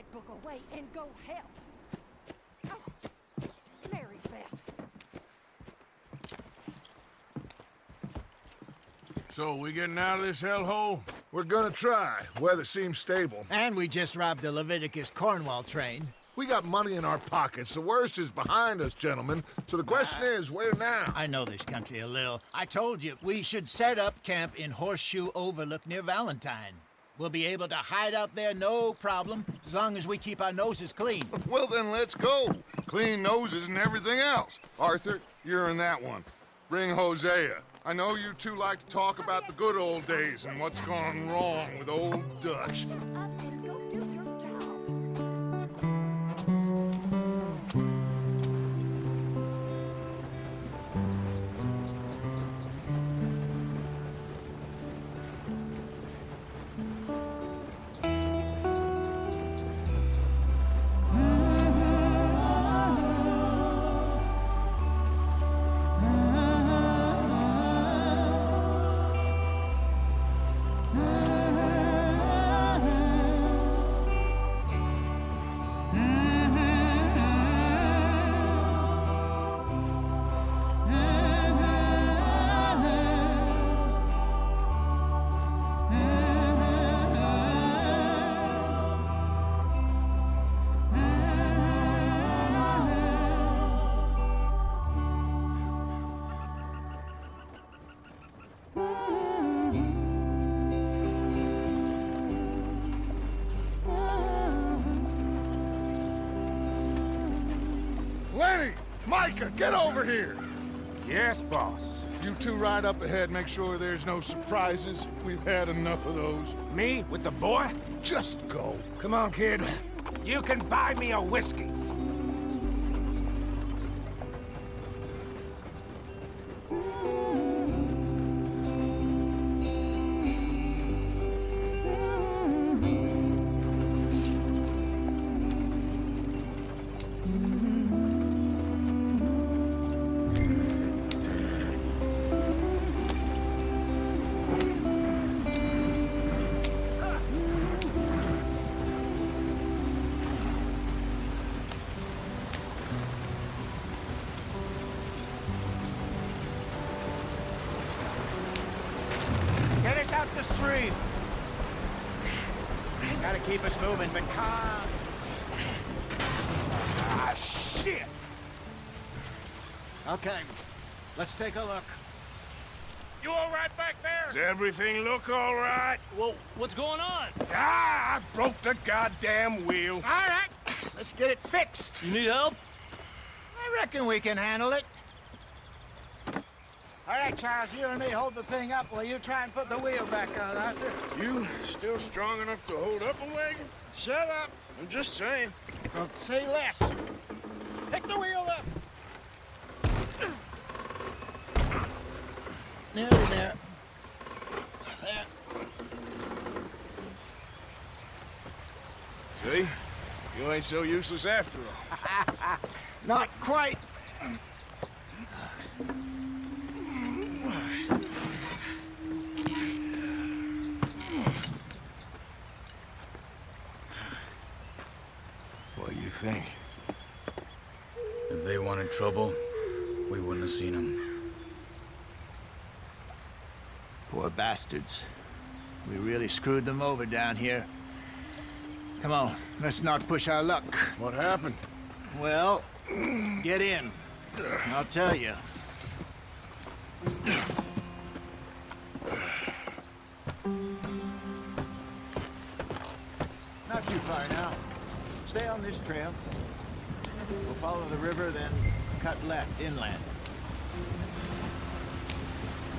that book away and go help. Oh, Mary Beth. So, we getting out of this hellhole? We're gonna try. Weather seems stable. And we just robbed the Leviticus Cornwall train. We got money in our pockets. The worst is behind us, gentlemen. So the question is, where now? I know this country a little. I told you, we should set up camp in Horseshoe Overlook near Valentine. We'll be able to hide out there, no problem, as long as we keep our noses clean. Well, then let's go. Clean noses and everything else. Arthur, you're in that one. Bring Hosea. I know you two like to talk about the good old days and what's gone wrong with old Dutch. Shut up and go do your job. Lenny! Micah, get over here! Yes, boss. You two ride up ahead, make sure there's no surprises. We've had enough of those. Me with the boy? Just go. Come on, kid. You can buy me a whiskey. Get us out the street. Gotta keep us moving, but calm. Ah, shit! Okay, let's take a look. You all right back there? Does everything look all right? Well, what's going on? Ah, I broke the goddamn wheel. All right, let's get it fixed. You need help? I reckon we can handle it. All right, Charles, you and me hold the thing up while you try and put the wheel back on, Arthur. You still strong enough to hold up a wagon? Shut up. I'm just saying. Don't say less. Pick the wheel up. Nearly there. There. See? You ain't so useless after all. Not quite. What do you think? If they wanted trouble, we wouldn't have seen them. Poor bastards. We really screwed them over down here. Come on, let's not push our luck. What happened? Well, get in. I'll tell you. Not too far now. Stay on this trail. We'll follow the river, then cut left inland.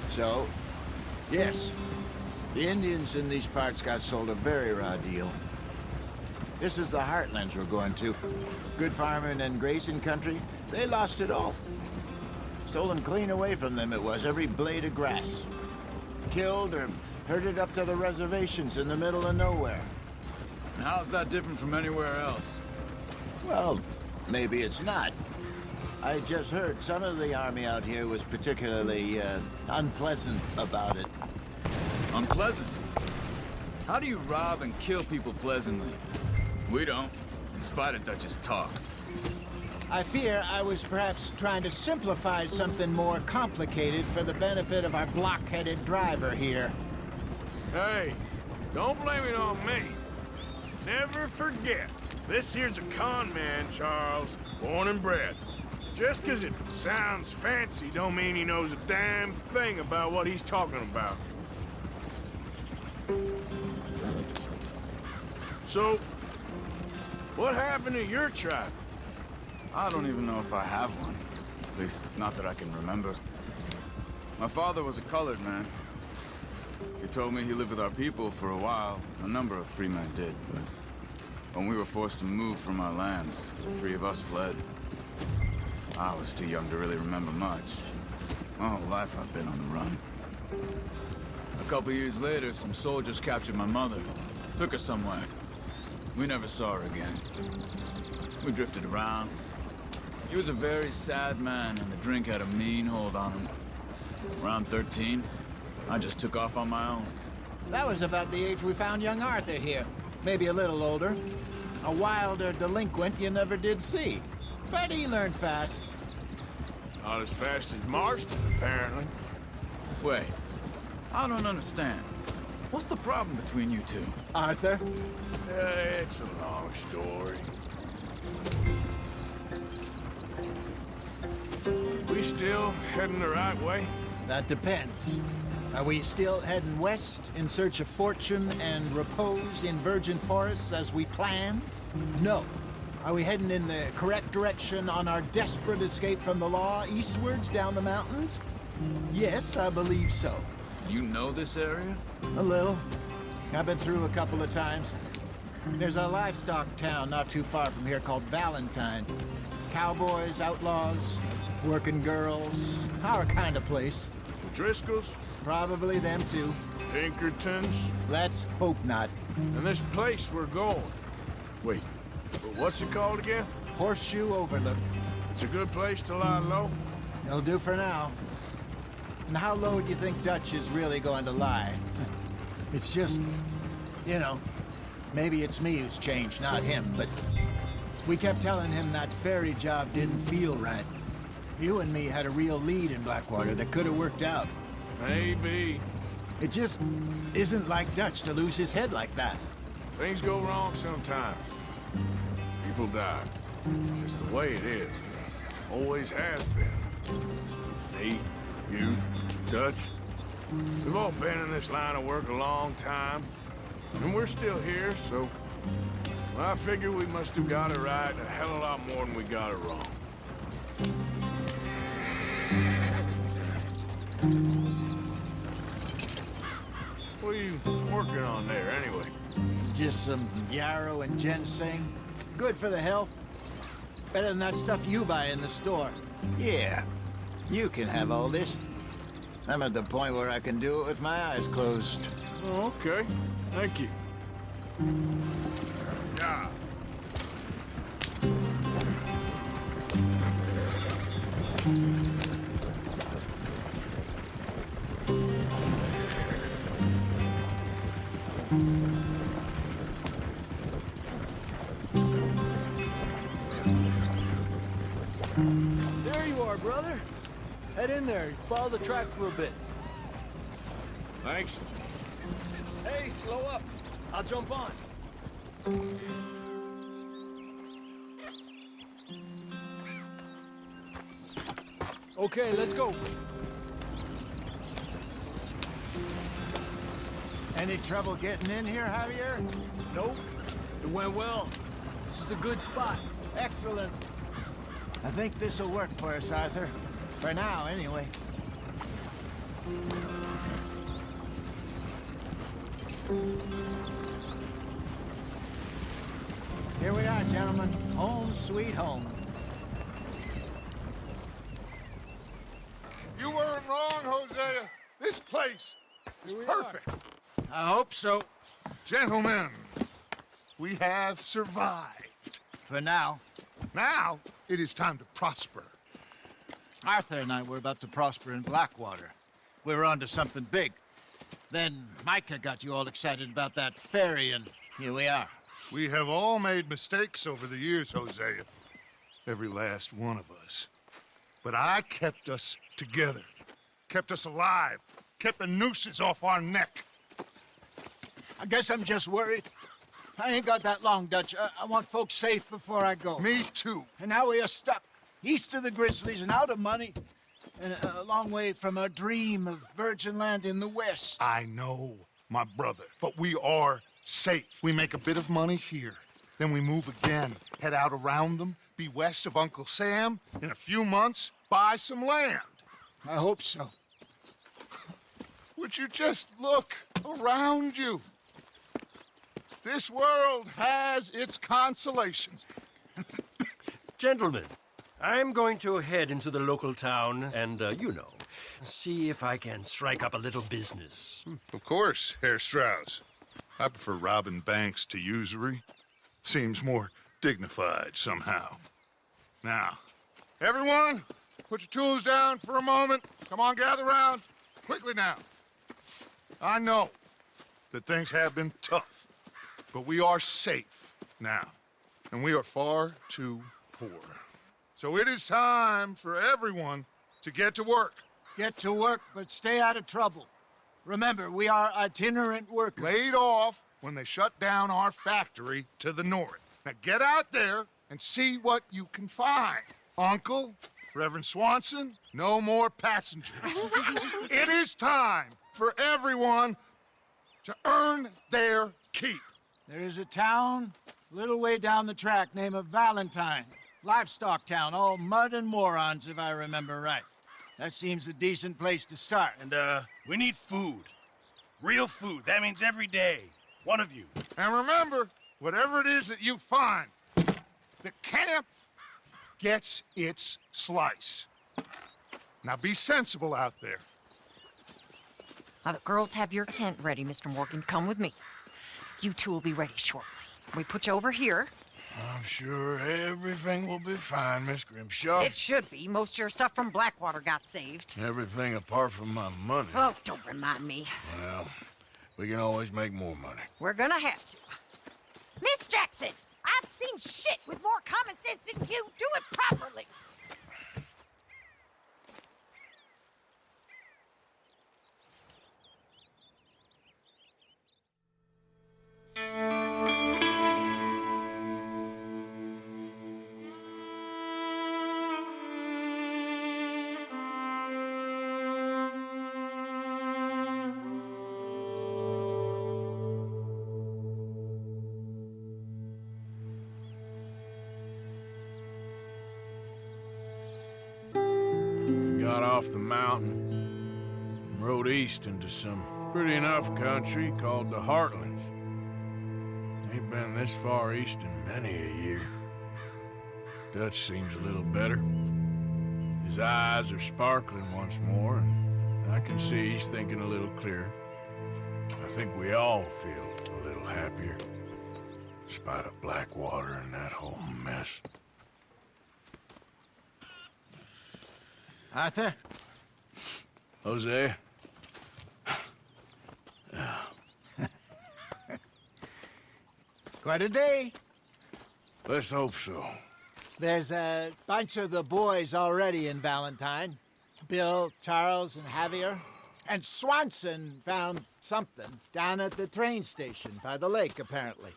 So, yes, the Indians in these parts got sold a very raw deal. This is the heartlands we're going to. Good farming and grazing country, they lost it all. Stolen clean away from them it was, every blade of grass. Killed or herded up to the reservations in the middle of nowhere. And how's that different from anywhere else? Well, maybe it's not. I just heard some of the army out here was particularly, unpleasant about it. Unpleasant? How do you rob and kill people pleasantly? We don't, in spite of Dutch's talk. I fear I was perhaps trying to simplify something more complicated for the benefit of our block-headed driver here. Hey, don't blame it on me. Never forget, this here's a con man, Charles, born and bred. Just 'cause it sounds fancy don't mean he knows a damn thing about what he's talking about. So, what happened to your tribe? I don't even know if I have one. At least, not that I can remember. My father was a colored man. He told me he lived with our people for a while. A number of free men did, but when we were forced to move from our lands, the three of us fled. I was too young to really remember much. My whole life I've been on the run. A couple years later, some soldiers captured my mother. Took her somewhere. We never saw her again. We drifted around. He was a very sad man, and the drink had a mean hold on him. Around 13, I just took off on my own. That was about the age we found young Arthur here. Maybe a little older. A wilder delinquent you never did see. But he learned fast. Not as fast as Marston, apparently. Wait, I don't understand. What's the problem between you two? Arthur? It's a long story. We still heading the right way? That depends. Are we still heading west in search of fortune and repose in virgin forests as we planned? No. Are we heading in the correct direction on our desperate escape from the law eastwards down the mountains? Yes, I believe so. You know this area? A little. I've been through a couple of times. There's a livestock town not too far from here called Valentine. Cowboys, outlaws, working girls, our kind of place. The Driscolls? Probably them too. Pinkertons? Let's hope not. And this place we're going. Wait, but what's it called again? Horseshoe Overlook. It's a good place to lie low? It'll do for now. And how low do you think Dutch is really going to lie? It's just, you know, maybe it's me who's changed, not him, but we kept telling him that ferry job didn't feel right. You and me had a real lead in Blackwater that could have worked out. Maybe. It just isn't like Dutch to lose his head like that. Things go wrong sometimes. People die. It's the way it is. Always has been. Me, you, Dutch. We've all been in this line of work a long time. And we're still here, so... well, I figure we must have got it right a hell of a lot more than we got it wrong. What are you working on there, anyway? Just some yarrow and ginseng. Good for the health. Better than that stuff you buy in the store. Yeah, you can have all this. I'm at the point where I can do it with my eyes closed. Oh, okay. Thank you. Yeah. There you are, brother. Head in there. Follow the track for a bit. Thanks. Hey, slow up. I'll jump on. Okay, let's go. Any trouble getting in here, Javier? Nope. It went well. This is a good spot. Excellent. I think this'll work for us, Arthur. For now, anyway. Here we are, gentlemen. Home sweet home. You weren't wrong, Hosea. This place is perfect. I hope so. Gentlemen, we have survived. For now. Now, it is time to prosper. Arthur and I were about to prosper in Blackwater. We were onto something big. Then Micah got you all excited about that ferry, and here we are. We have all made mistakes over the years, Hosea. Every last one of us. But I kept us together. Kept us alive. Kept the nooses off our neck. I guess I'm just worried. I ain't got that long, Dutch. I want folks safe before I go. Me too. And now we are stuck, east of the Grizzlies and out of money, and a long way from our dream of virgin land in the west. I know, my brother, but we are safe. We make a bit of money here, then we move again, head out around them, be west of Uncle Sam, in a few months, buy some land. I hope so. Would you just look around you? This world has its consolations. Gentlemen, I'm going to head into the local town and, see if I can strike up a little business. Of course, Herr Strauss. I prefer robbing banks to usury. Seems more dignified somehow. Now, everyone, put your tools down for a moment. Come on, gather round. Quickly now. I know that things have been tough, but we are safe now, and we are far too poor. So it is time for everyone to get to work. Get to work, but stay out of trouble. Remember, we are itinerant workers. Laid off when they shut down our factory to the north. Now get out there and see what you can find. Uncle, Reverend Swanson, no more passengers. It is time for everyone to earn their keep. There is a town a little way down the track named Valentine. Livestock town, all mud and morons, if I remember right. That seems a decent place to start. And, we need food. Real food. That means every day. One of you. And remember, whatever it is that you find, the camp gets its slice. Now be sensible out there. Now, the girls have your tent ready, Mr. Morgan. Come with me. You two will be ready shortly. We put you over here. I'm sure everything will be fine, Miss Grimshaw. It should be. Most of your stuff from Blackwater got saved. Everything apart from my money. Oh, don't remind me. Well, we can always make more money. We're gonna have to. Miss Jackson, I've seen shit with more common sense than you. Do it properly. Got off the mountain and rode east into some pretty enough country called the Heartlands. Ain't been this far east in many a year. Dutch seems a little better. His eyes are sparkling once more, and I can see he's thinking a little clearer. I think we all feel a little happier, in spite of Blackwater and that whole mess. Arthur? Jose? Quite a day. Let's hope so. There's a bunch of the boys already in Valentine. Bill, Charles, and Javier. And Swanson found something down at the train station by the lake, apparently.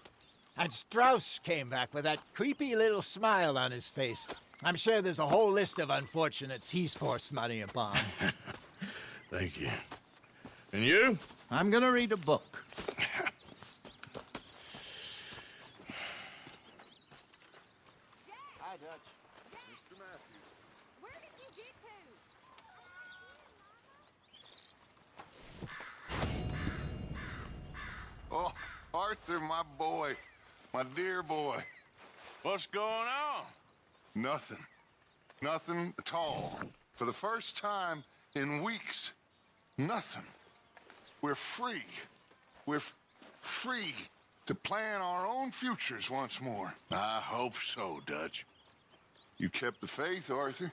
And Strauss came back with that creepy little smile on his face. I'm sure there's a whole list of unfortunates he's forced money upon. Thank you. And you? I'm gonna read a book. Hi, Dutch. Mr. Matthews. Where did you get to? Oh, Arthur, my boy. My dear boy. What's going on? Nothing. Nothing at all. For the first time in weeks, nothing. We're free. We're free to plan our own futures once more. I hope so, Dutch. You kept the faith, Arthur.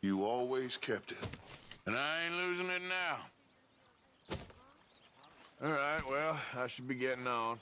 You always kept it. And I ain't losing it now. All right, well, I should be getting on.